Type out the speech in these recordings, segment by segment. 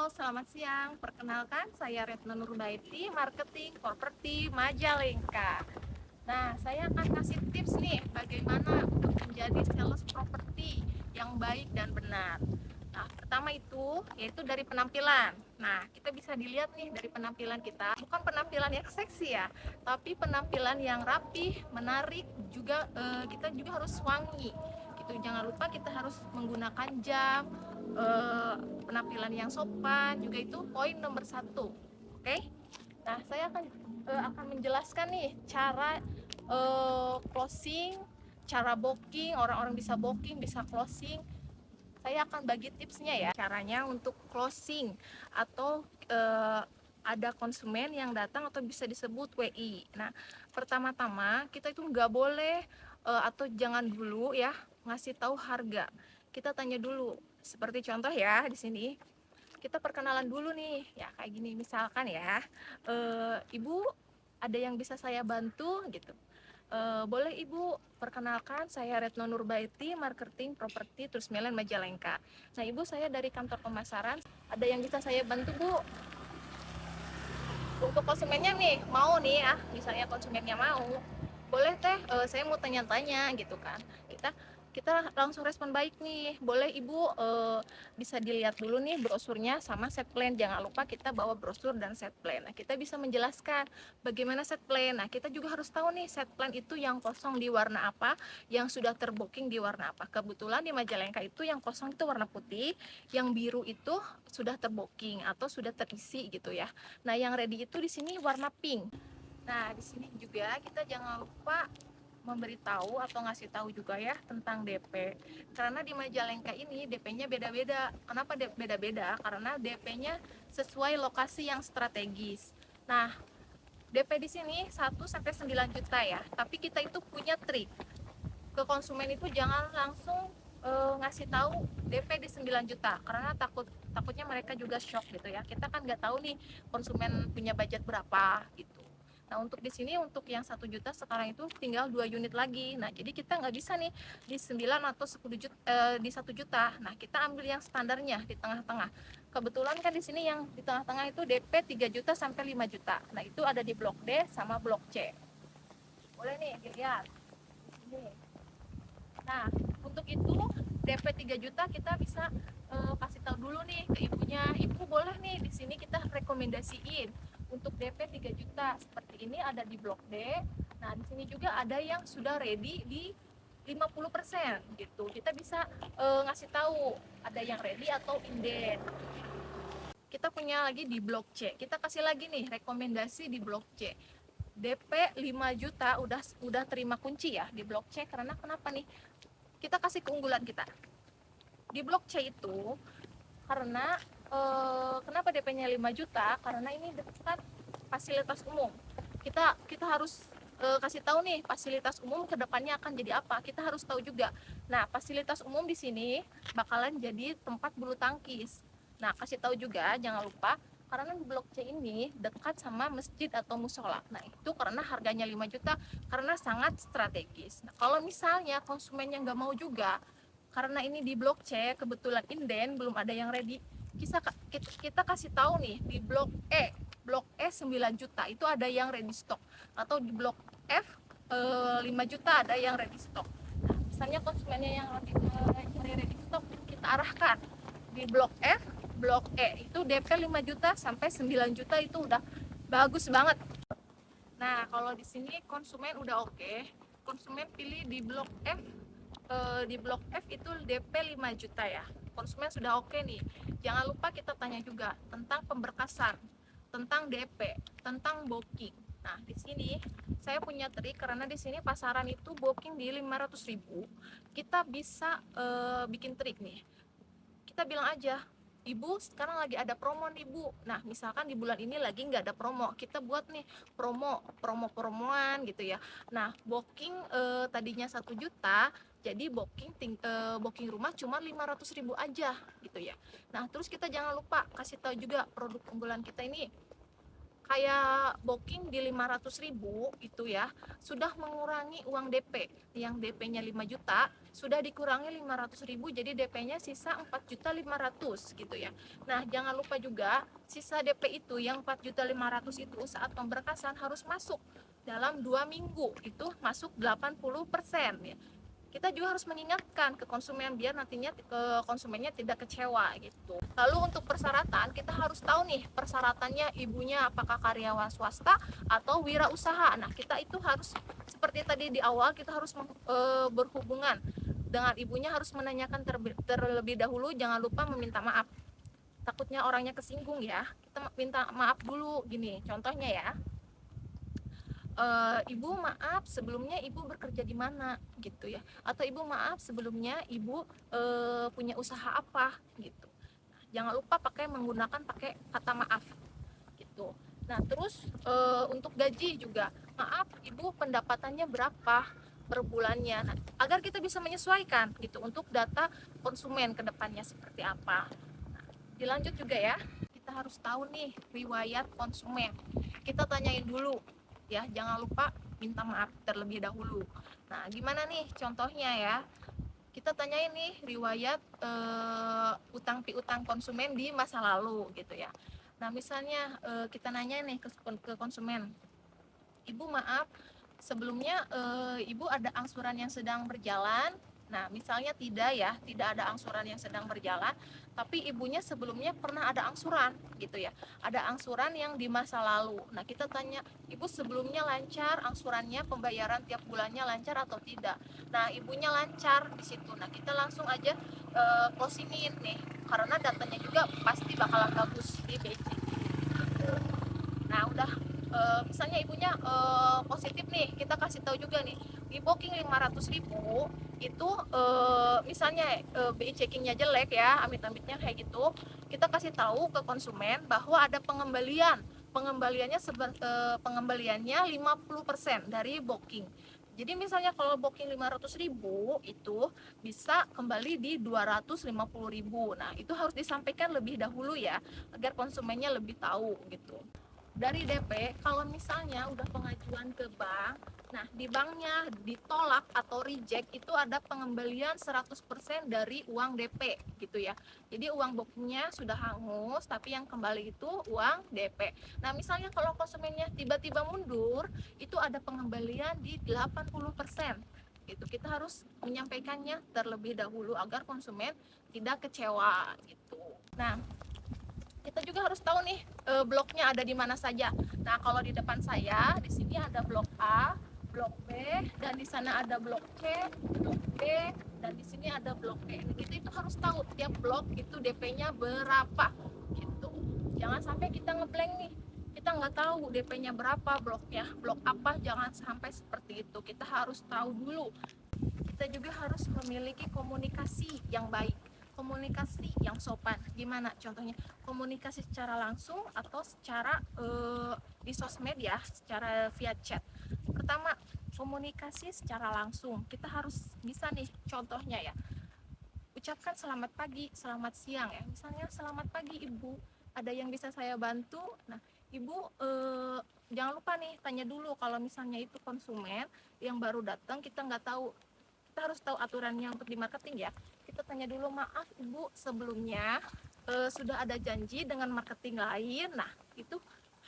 Halo, selamat siang. Perkenalkan, saya Retno Nurbaiti, Marketing Properti Majalengka. Nah, saya akan kasih tips nih bagaimana untuk menjadi sales properti yang baik dan benar. Nah, pertama itu yaitu dari penampilan. Nah, kita bisa dilihat nih dari penampilan kita, bukan penampilan yang seksi ya, tapi penampilan yang rapih, menarik, juga kita juga harus wangi. Gitu. Jangan lupa kita harus menggunakan jam, penampilan yang sopan, juga itu poin nomor satu. Oke? Nah, saya akan menjelaskan nih cara closing, cara booking, orang-orang bisa booking, bisa closing. Saya akan bagi tipsnya ya, caranya untuk closing atau ada konsumen yang datang atau bisa disebut WI. Nah, pertama-tama kita itu nggak boleh atau jangan dulu ya ngasih tahu harga. Kita tanya dulu. Seperti contoh ya di sini kita perkenalan dulu nih ya kayak gini misalkan ya, ibu ada yang bisa saya bantu gitu. Boleh ibu perkenalkan saya Retno Nurbaiti, marketing properti Terus Milen Majalengka. Nah ibu, saya dari kantor pemasaran, ada yang bisa saya bantu bu? Untuk konsumennya nih mau nih ya, misalnya konsumennya mau, boleh teh, saya mau tanya-tanya gitu kan. Kita langsung respon baik nih, boleh ibu, bisa dilihat dulu nih brosurnya sama set plan. Jangan lupa kita bawa brosur dan set plan. Nah kita bisa menjelaskan bagaimana set plan. Nah kita juga harus tahu nih set plan itu yang kosong di warna apa, yang sudah terbooking di warna apa. Kebetulan di Majalengka itu yang kosong itu warna putih, yang biru itu sudah terbooking atau sudah terisi gitu ya. Nah, yang ready itu di sini warna pink. Nah, di sini juga kita jangan lupa memberitahu atau ngasih tahu juga ya tentang DP. Karena di Majalengka ini DP-nya beda-beda. Kenapa beda-beda? Karena DP-nya sesuai lokasi yang strategis. Nah, DP di sini 1 sampai 9 juta ya. Tapi kita itu punya trik. Ke konsumen itu jangan langsung ngasih tahu DP di 9 juta karena takutnya mereka juga shock gitu ya. Kita kan nggak tahu nih konsumen punya budget berapa gitu. Nah untuk di sini untuk yang 1 juta sekarang itu tinggal 2 unit lagi. Nah jadi kita nggak bisa nih di 9 atau 10 juta, di 1 juta. Nah kita ambil yang standarnya di tengah-tengah. Kebetulan kan di sini yang di tengah-tengah itu DP 3 juta sampai 5 juta. Nah itu ada di blok D sama blok C. Boleh nih dilihat. Ini. Nah, untuk itu DP 3 juta kita bisa kasih tahu dulu nih ke ibunya. Ibu boleh nih di sini kita rekomendasiin untuk DP 3 juta. Seperti ini ada di blok D. Nah, di sini juga ada yang sudah ready di 50% gitu. Kita bisa ngasih tahu ada yang ready atau inden. Kita punya lagi di blok C. Kita kasih lagi nih rekomendasi di blok C. DP 5 juta udah terima kunci ya di blok C. Karena kenapa nih? Kita kasih keunggulan kita di blok C itu karena kenapa DP-nya 5 juta, karena ini dekat fasilitas umum. Kita harus kasih tahu nih fasilitas umum kedepannya akan jadi apa, kita harus tahu juga. Nah fasilitas umum di sini bakalan jadi tempat bulu tangkis. Nah kasih tahu juga jangan lupa karena blok C ini dekat sama masjid atau musola. Nah itu karena harganya 5 juta karena sangat strategis. Nah, kalau misalnya konsumennya nggak mau juga karena ini di blok C kebetulan inden belum ada yang ready, kita kasih tahu nih di blok E 9 juta itu ada yang ready stock, atau di blok F 5 juta ada yang ready stock. Nah, misalnya konsumennya yang lagi cari ready stock, kita arahkan di blok F, blok E itu DP 5 juta sampai 9 juta itu udah bagus banget. Nah, kalau di sini konsumen udah oke, konsumen pilih di blok F. Di blok F itu DP 5 juta ya. Konsumen sudah oke nih. Jangan lupa kita tanya juga tentang pemberkasan, tentang DP, tentang booking. Nah, di sini saya punya trik karena di sini pasaran itu booking di 500.000. Kita bisa bikin trik nih. Kita bilang aja, ibu sekarang lagi ada promo nih bu. Nah misalkan di bulan ini lagi nggak ada promo, kita buat nih promoan gitu ya. Nah booking tadinya 1 juta, jadi booking rumah cuma 500.000 aja gitu ya. Nah terus kita jangan lupa kasih tahu juga produk unggulan kita ini kayak booking di 500.000 itu ya, sudah mengurangi uang DP. Yang DP-nya 5 juta sudah dikurangi 500.000, jadi DP-nya sisa 4.500.000 gitu ya. Nah, jangan lupa juga sisa DP itu yang 4.500.000 itu saat pemberkasan harus masuk dalam 2 minggu, itu masuk 80% ya. Kita juga harus mengingatkan ke konsumen biar nantinya konsumennya tidak kecewa gitu. Lalu untuk persyaratan, kita harus tahu nih persyaratannya ibunya apakah karyawan swasta atau wirausaha. Nah, kita itu harus seperti tadi di awal, kita harus berhubungan dengan ibunya, harus menanyakan terlebih dahulu, jangan lupa meminta maaf. Takutnya orangnya kesinggung ya, kita minta maaf dulu gini. Contohnya ya, ibu maaf sebelumnya ibu bekerja di mana gitu ya, atau ibu maaf sebelumnya ibu punya usaha apa gitu. Jangan lupa pakai kata maaf gitu. Nah, terus untuk gaji juga, maaf ibu pendapatannya berapa per bulannya. Nah, agar kita bisa menyesuaikan gitu untuk data konsumen ke depannya seperti apa. Nah, dilanjut juga ya, kita harus tahu nih riwayat konsumen. Kita tanyain dulu ya, jangan lupa minta maaf terlebih dahulu. Nah, gimana nih contohnya ya? Kita tanyain nih riwayat utang piutang konsumen di masa lalu gitu ya. Nah, misalnya kita nanya nih ke konsumen, ibu maaf sebelumnya ibu ada angsuran yang sedang berjalan. Nah, misalnya tidak ada angsuran yang sedang berjalan, tapi ibunya sebelumnya pernah ada angsuran gitu ya. Ada angsuran yang di masa lalu. Nah, kita tanya, ibu sebelumnya lancar angsurannya, pembayaran tiap bulannya lancar atau tidak. Nah, ibunya lancar di situ. Nah, kita langsung aja closingin nih, karena datanya juga pasti bakalan bagus di BC. Nah, udah misalnya ibunya positif nih, kita kasih tahu juga nih di booking 500.000 itu misalnya BI checkingnya jelek ya, amit-amitnya kayak gitu, kita kasih tahu ke konsumen bahwa ada pengembaliannya pengembaliannya 50% dari booking. Jadi misalnya kalau booking 500.000 itu bisa kembali di 250.000. Nah, itu harus disampaikan lebih dahulu ya, agar konsumennya lebih tahu gitu. Dari DP, kalau misalnya udah pengajuan ke bank, nah di banknya ditolak atau reject, itu ada pengembalian 100% dari uang DP gitu ya. Jadi uang bookingnya sudah hangus, tapi yang kembali itu uang DP. Nah, misalnya kalau konsumennya tiba-tiba mundur, itu ada pengembalian di 80% gitu. Kita harus menyampaikannya terlebih dahulu agar konsumen tidak kecewa gitu. Nah, kita juga harus tahu nih bloknya ada di mana saja. Nah, kalau di depan saya di sini ada blok A, blok B, dan di sana ada blok C, blok D, dan di sini ada blok E. Kita itu harus tahu tiap blok itu DP-nya berapa gitu. Jangan sampai kita ngeblank nih. Kita nggak tahu DP-nya berapa, bloknya blok apa, jangan sampai seperti itu. Kita harus tahu dulu. Kita juga harus memiliki komunikasi yang baik, komunikasi yang sopan. Gimana contohnya? Komunikasi secara langsung atau secara di sosmed ya, secara via chat. Pertama, komunikasi secara langsung. Kita harus bisa nih, contohnya ya, ucapkan selamat pagi, selamat siang ya. Misalnya, selamat pagi ibu, ada yang bisa saya bantu? Nah, ibu jangan lupa nih tanya dulu, kalau misalnya itu konsumen yang baru datang, kita nggak tahu, kita harus tahu aturannya untuk di marketing ya. Kita tanya dulu, maaf ibu sebelumnya sudah ada janji dengan marketing lain. Nah, itu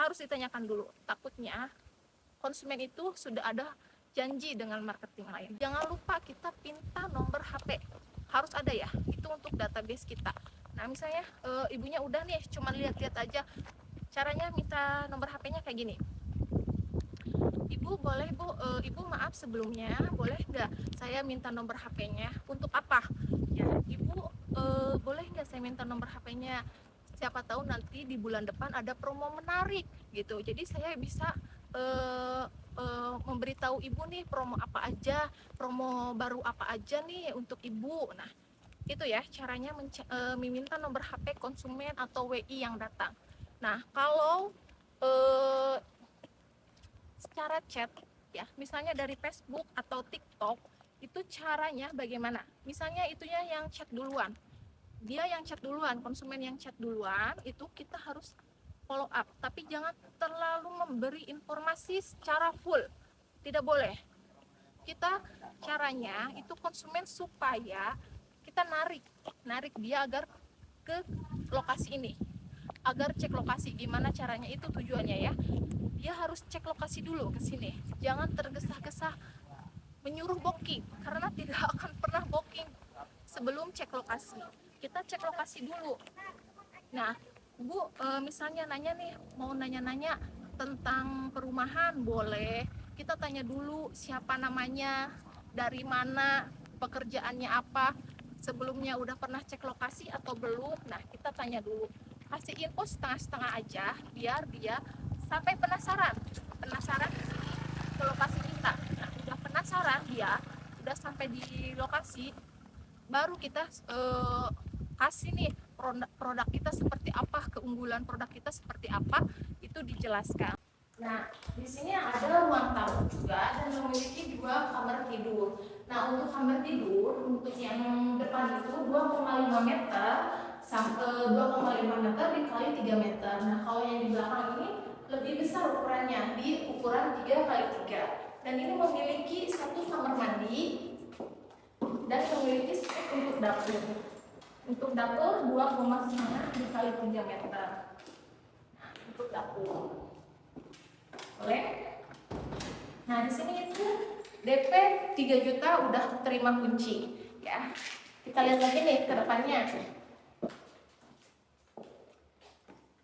harus ditanyakan dulu, takutnya konsumen itu sudah ada janji dengan marketing lain. Jangan lupa kita pinta nomor HP, harus ada ya, itu untuk database kita. Nah, misalnya ibunya udah nih cuma lihat-lihat aja, caranya minta nomor HP-nya kayak gini. Ibu boleh bu, ibu maaf sebelumnya, boleh nggak saya minta nomor HP-nya? Untuk apa? Ya, ibu boleh nggak saya minta nomor HP-nya? Siapa tahu nanti di bulan depan ada promo menarik gitu. Jadi saya bisa memberitahu ibu nih promo apa aja, promo baru apa aja nih untuk ibu. Nah, itu ya caranya meminta nomor HP konsumen atau WI yang datang. Nah, kalau secara chat ya, misalnya dari Facebook atau TikTok, itu caranya bagaimana? Misalnya itunya yang chat duluan, dia yang chat duluan, konsumen yang chat duluan, itu kita harus follow up, tapi jangan terlalu memberi informasi secara full. Tidak boleh. Kita caranya itu konsumen supaya kita narik dia agar ke lokasi ini, agar cek lokasi. Gimana caranya, itu tujuannya ya, dia harus cek lokasi dulu ke sini, jangan tergesa-gesa menyuruh booking, karena tidak akan pernah booking sebelum cek lokasi. Kita cek lokasi dulu. Nah, Bu, misalnya nanya nih, mau nanya-nanya tentang perumahan, boleh kita tanya dulu siapa namanya, dari mana, pekerjaannya apa, sebelumnya udah pernah cek lokasi atau belum. Nah, kita tanya dulu, kasih info setengah-setengah aja biar dia sampai penasaran ke lokasi kita. Nah, udah penasaran dia, udah sampai di lokasi, baru kita kasih nih produk kita seperti apa, keunggulan produk kita seperti apa, itu dijelaskan. Nah, di sini ada ruang tamu juga dan memiliki 2 kamar tidur. Nah, untuk kamar tidur, untuk yang depan itu 2,5 meter sampai 2,5 meter dikali 3 meter. Nah, kalau yang di belakang ini lebih besar ukurannya, di ukuran 3 kali 3. Dan ini memiliki 1 kamar mandi dan memiliki spek untuk dapur. Untuk dapur 2,5 dikali 3 meter. Nah, untuk dapur. Boleh? Nah, di sini itu DP 3 juta udah terima kunci, ya. Kita lihat lagi nih ke depannya.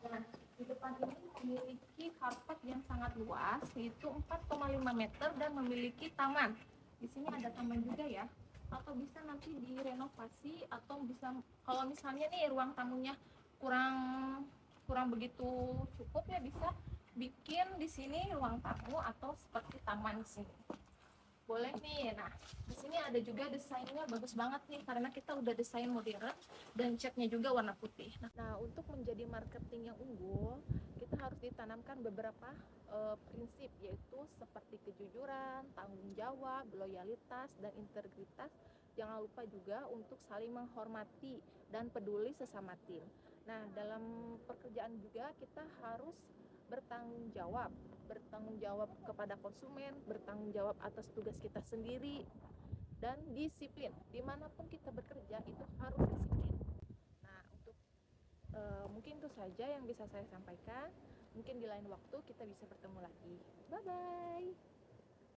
Nah, di depan ini memiliki carport yang sangat luas, yaitu 4,5 meter dan memiliki taman. Di sini ada taman juga ya. Atau bisa nanti direnovasi, atau bisa kalau misalnya nih ruang tamunya kurang begitu cukup, ya bisa bikin di sini ruang tamu atau seperti taman di sini. Boleh nih. Nah, di sini ada juga desainnya bagus banget nih, karena kita udah desain modern dan catnya juga warna putih. Nah, untuk menjadi marketing yang unggul, kita harus ditanamkan beberapa prinsip, yaitu seperti kejujuran, tanggung jawab, loyalitas, dan integritas. Jangan lupa juga untuk saling menghormati dan peduli sesama tim. Nah, dalam pekerjaan juga kita harus bertanggung jawab kepada konsumen, bertanggung jawab atas tugas kita sendiri, dan disiplin. Dimanapun kita bekerja itu harus disiplin. Nah, untuk mungkin itu saja yang bisa saya sampaikan. Mungkin di lain waktu kita bisa bertemu lagi. Bye bye.